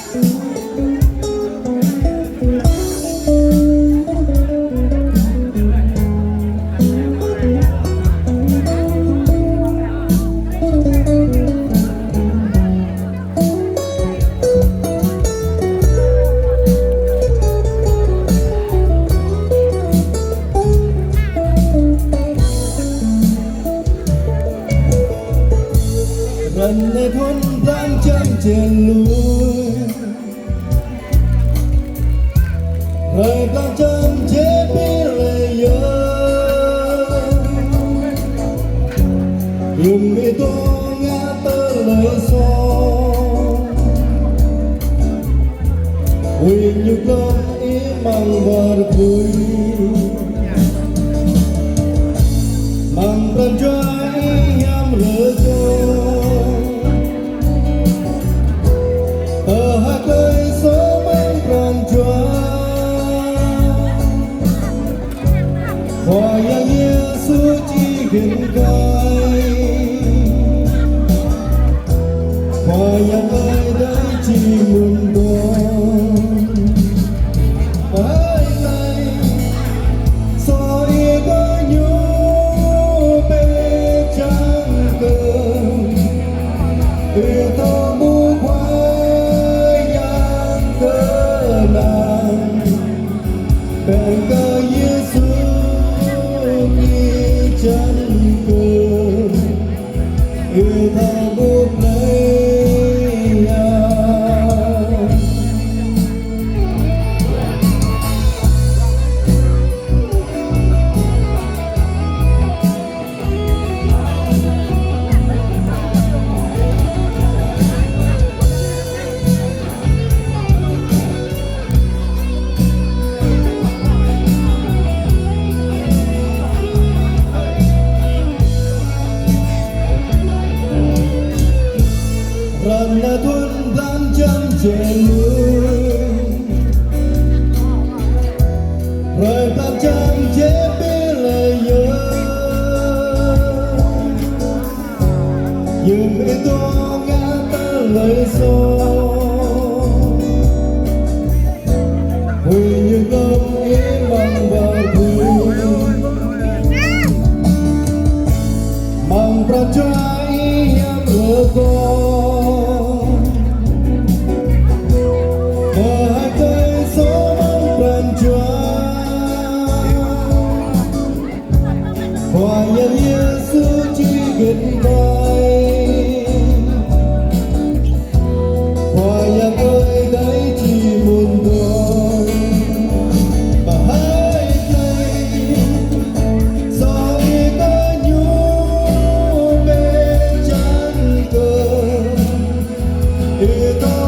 Lần này thôn đang chân trên núi rồi con chân chế bi lệ nhớ dùng mi tô ngã tơ lời son huy như con ý mang bờ vui mang lần cho ý nhắm rỡ cho Hoa yang Yesus chicken gai, hoa yang ai đây chỉ muốn đón, ai này soi có nhớ bê trắng cơn, từ thâu bu khoai yang cơ nàng, bèn cơ Yesus chân cơn yêu thao bút lấy nhau Lần là thôn đang chân trên núi rồi ta chân chế bi lời nhớ nhưng ý tô ngã ta lời son huy như công ý mang vào vui mang ra trái em lỡ con Hoa yang Yesus chicken gai, hoa yang ơi đấy chỉ muốn đón, mà hai tay soi có nhú bên chân cơn, yêu ta